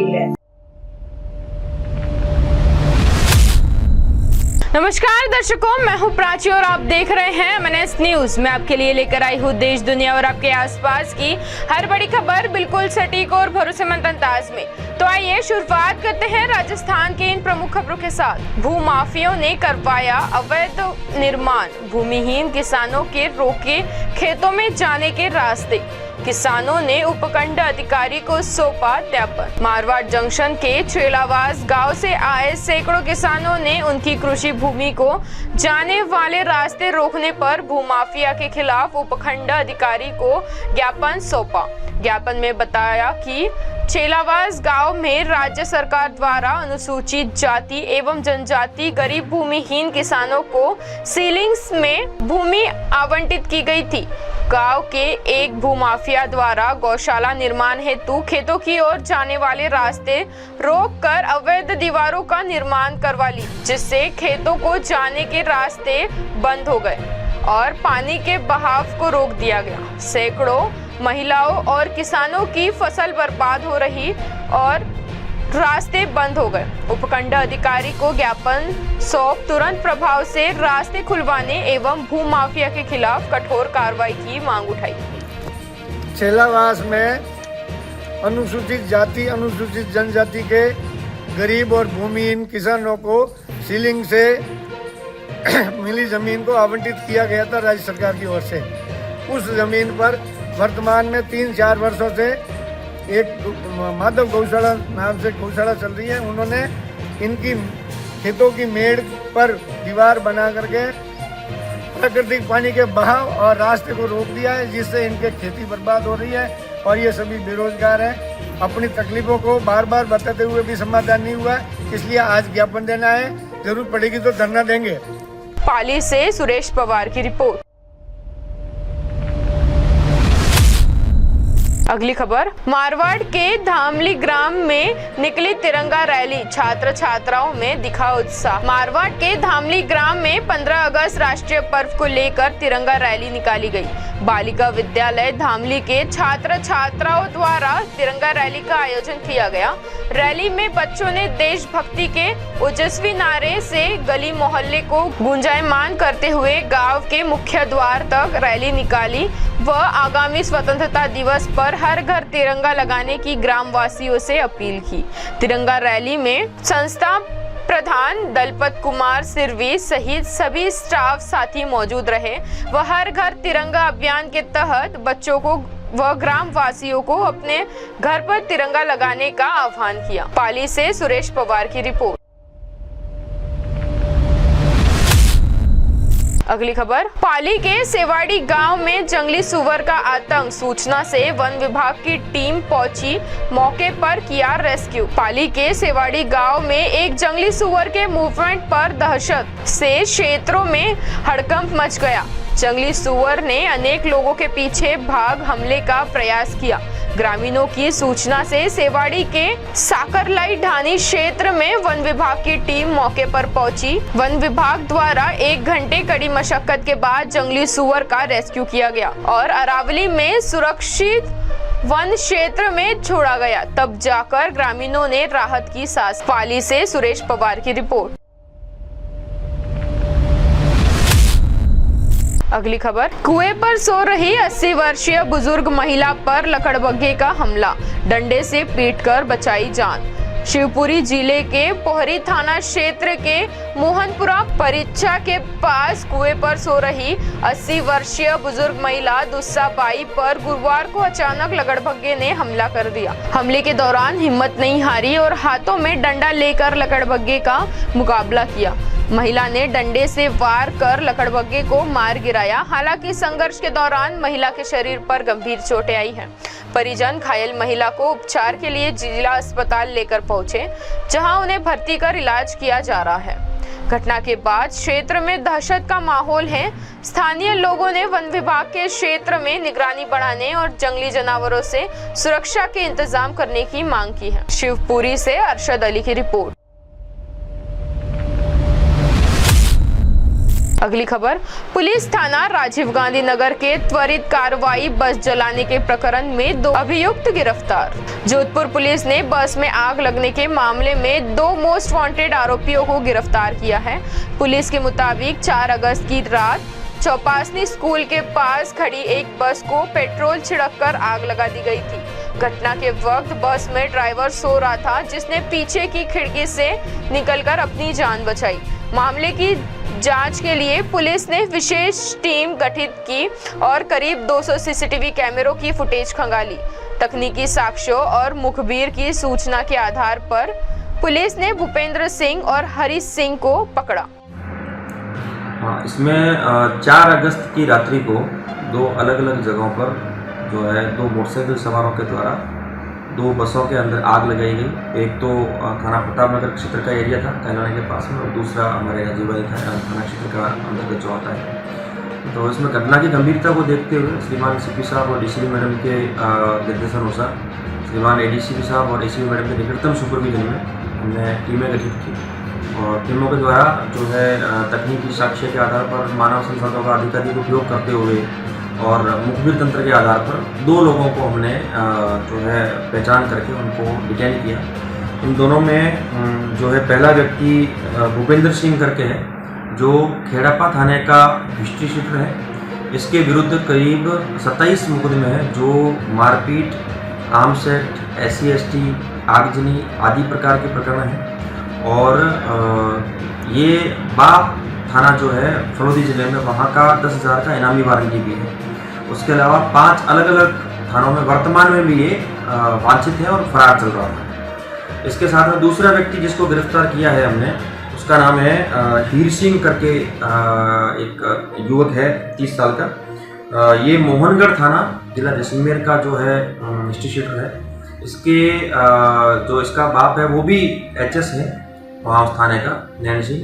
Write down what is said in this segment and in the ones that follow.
गई है। नमस्कार दर्शकों, मैं हूं प्राची और आप देख रहे हैं MNS न्यूज। मैं आपके लिए लेकर आई हूं देश दुनिया और आपके आसपास की हर बड़ी खबर बिल्कुल सटीक और भरोसेमंद अंदाज में। तो आइए शुरुआत करते हैं राजस्थान के इन प्रमुख खबरों के साथ। भूमाफियों ने करवाया अवैध निर्माण, भूमिहीन किसानों के रोके खेतों में जाने के रास्ते, किसानों ने उपखंड अधिकारी को सौंपा ज्ञापन। मारवाड़ जंक्शन के चेलावास गांव से आए सैकड़ों किसानों ने उनकी कृषि भूमि को जाने वाले रास्ते रोकने पर भूमाफिया के खिलाफ उपखंड अधिकारी को ज्ञापन सौंपा। ज्ञापन में बताया कि चेलावास गांव में राज्य सरकार द्वारा अनुसूचित जाति एवं जनजाति गरीब भूमिहीन किसानों को सीलिंग्स में भूमि आवंटित की गई थी। गांव के एक भूमाफिया द्वारा गौशाला निर्माण हेतु खेतों की ओर जाने वाले रास्ते रोककर अवैध दीवारों का निर्माण करवा ली, जिससे खेतों को जाने के रास्ते बंद हो गए और पानी के बहाव को रोक दिया गया। सैकड़ों महिलाओं और किसानों की फसल बर्बाद हो रही और रास्ते बंद हो गए। उपखंड अधिकारी को ज्ञापन सौंप तुरंत प्रभाव से रास्ते खुलवाने एवं भूमाफिया के खिलाफ कठोर कार्रवाई की मांग उठाई। चेलावास में अनुसूचित जाति अनुसूचित जनजाति के गरीब और भूमिहीन किसानों को सीलिंग से मिली जमीन को आवंटित किया गया था राज्य सरकार की ओर से। उस जमीन पर वर्तमान में 3-4 वर्षों से एक माधव गौशाला नाम से गौशाला चल रही है। उन्होंने इनकी खेतों की मेड़ पर दीवार बना करके प्राकृतिक पानी के बहाव और रास्ते को रोक दिया है, जिससे इनके खेती बर्बाद हो रही है और ये सभी बेरोजगार हैं। अपनी तकलीफों को बार बार बताते हुए भी समाधान नहीं हुआ, इसलिए आज ज्ञापन देना है। जरूरत पड़ेगी तो धरना देंगे। पाली से सुरेश पवार की रिपोर्ट। अगली खबर, मारवाड़ के धामली ग्राम में निकली तिरंगा रैली, छात्र छात्राओं में दिखा उत्साह। मारवाड़ के धामली ग्राम में 15 अगस्त राष्ट्रीय पर्व को लेकर तिरंगा रैली निकाली गई। बालिका विद्यालय धामली के छात्र छात्राओं द्वारा तिरंगा रैली का आयोजन किया गया। रैली में बच्चों ने देशभक्ति के ओजस्वी नारे से गली मोहल्ले को गुंजायमान करते हुए गांव के मुख्य द्वार तक रैली निकाली व आगामी स्वतंत्रता दिवस पर हर घर तिरंगा लगाने की ग्रामवासियों से अपील की। तिरंगा रैली में संस्था प्रधान दलपत कुमार सिरवी सहित सभी स्टाफ साथी मौजूद रहे व हर घर तिरंगा अभियान के तहत बच्चों को व ग्राम वासियों को अपने घर पर तिरंगा लगाने का आह्वान किया। पाली से सुरेश पवार की रिपोर्ट। अगली खबर, पाली के सेवाड़ी गांव में जंगली सुअर का आतंक, सूचना से वन विभाग की टीम पहुंची, मौके पर किया रेस्क्यू। पाली के सेवाड़ी गांव में एक जंगली सुअर के मूवमेंट पर दहशत से क्षेत्रों में हड़कंप मच गया। जंगली सुअर ने अनेक लोगों के पीछे भाग हमले का प्रयास किया। ग्रामीणों की सूचना से सेवाड़ी के साकरलाई ढानी क्षेत्र में वन विभाग की टीम मौके पर पहुंची। वन विभाग द्वारा 1 घंटे कड़ी मशक्कत के बाद जंगली सुअर का रेस्क्यू किया गया और अरावली में सुरक्षित वन क्षेत्र में छोड़ा गया। तब जाकर ग्रामीणों ने राहत की सांस। पाली से सुरेश पवार की रिपोर्ट। अगली खबर, कुएं पर सो रही 80 वर्षीय बुजुर्ग महिला पर लकड़बग्घे का हमला, डंडे से पीटकर बचाई जान। शिवपुरी जिले के पोहरी थाना क्षेत्र के मोहनपुरा परिचा के पास कुएं पर सो रही 80 वर्षीय बुजुर्ग महिला दुस्साबाई पर गुरुवार को अचानक लकड़बग्घे ने हमला कर दिया। हमले के दौरान हिम्मत नहीं हारी और हाथों में डंडा लेकर लकड़बग्घे का मुकाबला किया। महिला ने डंडे से वार कर लकड़बग्घे को मार गिराया। हालांकि संघर्ष के दौरान महिला के शरीर पर गंभीर चोटें आई हैं। परिजन घायल महिला को उपचार के लिए जिला अस्पताल लेकर पहुंचे, जहां उन्हें भर्ती कर इलाज किया जा रहा है। घटना के बाद क्षेत्र में दहशत का माहौल है। स्थानीय लोगों ने वन विभाग के क्षेत्र में निगरानी बढ़ाने और जंगली जानवरों से सुरक्षा के इंतजाम करने की मांग की है। शिवपुरी से अरशद अली की रिपोर्ट। अगली खबर, पुलिस थाना राजीव गांधी नगर के त्वरित कार्रवाई बस जलाने के प्रकरण में 2 अभियुक्त गिरफ्तार। जोधपुर पुलिस ने बस में आग लगने के मामले में 2 मोस्ट वांटेड आरोपियों को गिरफ्तार किया है। पुलिस के मुताबिक 4 अगस्त की रात चौपासनी स्कूल के पास खड़ी एक बस को पेट्रोल छिड़ककर आग लगा दी गई थी। घटना के वक्त बस में ड्राइवर सो रहा था, जिसने पीछे की खिड़की से निकलकर अपनी जान बचाई। मामले की जांच के लिए पुलिस ने विशेष टीम गठित की और करीब 200 सीसीटीवी कैमरों की फुटेज खंगाली। तकनीकी साक्ष्यों और मुखबिर की सूचना के आधार पर पुलिस ने भूपेंद्र सिंह और हरी सिंह को पकड़ा। इसमें 4 अगस्त की रात्रि को 2 अलग अलग जगहों पर जो है 2 मोटरसाइकिल सवारों के द्वारा 2 बसों के अंदर आग लगाई गई। एक तो थाना प्रताप नगर क्षेत्र का एरिया था कहलाने के पास में, और दूसरा हमारे राजीवबाई थाना क्षेत्र का अंतर्गत जो आता है। तो इसमें घटना की गंभीरता को देखते हुए श्रीमान सीपी साहब और डीसीपी मैडम के निर्देशानुसार श्रीमान एडीसीपी साहब और एसीपी मैडम के निकटतम सुपरविजन में हमने टीमें गठित की, और टीमों के द्वारा जो है तकनीकी साक्ष्य के आधार पर मानव संसाधनों का अधिकाधिक उपयोग करते हुए और मुखबिर तंत्र के आधार पर 2 लोगों को हमने जो है पहचान करके उनको डिटेन किया। इन दोनों में जो है पहला व्यक्ति भूपेंद्र सिंह करके है, जो खेड़ापा थाने का हिस्ट्री शीटर है। इसके विरुद्ध करीब 27 मुकदमे हैं, जो मारपीट, आर्म्स एक्ट, SC/ST, आगजनी आदि प्रकार के प्रकरण हैं। और ये बाप थाना जो है फलोदी जिले में, वहाँ का 10,000 का इनामी वारंटी भी है। उसके अलावा 5 अलग अलग थानों में वर्तमान में भी ये वांछित है और फरार चल रहा है। इसके साथ में दूसरा व्यक्ति जिसको गिरफ्तार किया है हमने, उसका नाम है हीर सिंह करके एक युवक है 30 साल का। ये मोहनगढ़ थाना जिला जैसलमेर का जो है हिस्ट्री शीटर है। इसके जो इसका बाप है वो भी HS है वहाँ उस थाने का, नैन सिंह,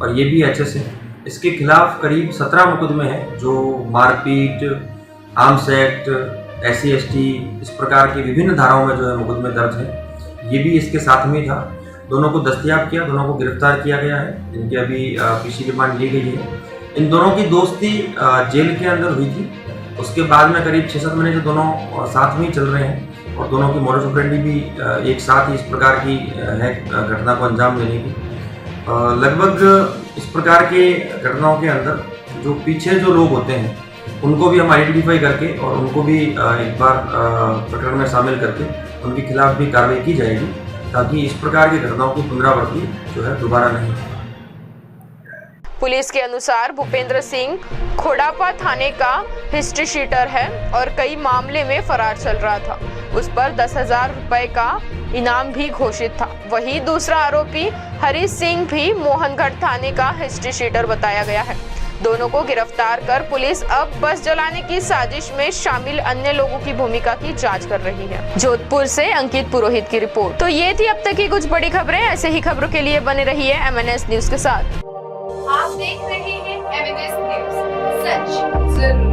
और ये भी HS है। इसके खिलाफ करीब 17 मुकदमे हैं, जो मारपीट, आर्म्स एक्ट, SC/ST इस प्रकार की विभिन्न धाराओं में जो है मुकदमे दर्ज हैं। ये भी इसके साथ में था। दोनों को दस्तयाब किया, दोनों को गिरफ्तार किया गया है। इनकी अभी PC रिमांड ली गई है। इन दोनों की दोस्ती जेल के अंदर हुई थी। उसके बाद में करीब 6-7 महीने से दोनों साथ में ही चल रहे हैं, और दोनों की मोडस ऑपरेंडी भी एक साथ ही इस प्रकार की है घटना को अंजाम देने की। लगभग इस प्रकार के घटनाओं के अंदर जो पीछे जो लोग होते हैं उनको भी हम आइडेंटिफाई करके और उनको भी एक बार प्रकरण में शामिल करके उनके खिलाफ भी कार्रवाई की जाएगी, ताकि इस प्रकार की घटनाओं की पुनरावृत्ति जो है दोबारा नहीं हो। पुलिस के अनुसार भूपेंद्र सिंह खोड़ापा थाने का हिस्ट्री शीटर है और कई मामले में फरार चल रहा था। उस पर 10,000 रुपए का इनाम भी घोषित था। वहीं दूसरा आरोपी हरी सिंह भी मोहनगढ़ थाने का हिस्ट्री शीटर बताया गया है। दोनों को गिरफ्तार कर पुलिस अब बस जलाने की साजिश में शामिल अन्य लोगों की भूमिका की जांच कर रही है। जोधपुर से अंकित पुरोहित की रिपोर्ट। तो ये थी अब तक की कुछ बड़ी खबरें। ऐसे ही खबरों के लिए बने रहिए MNS न्यूज के साथ। आप देख रहे हैं MNS न्यूज, सच जरूर।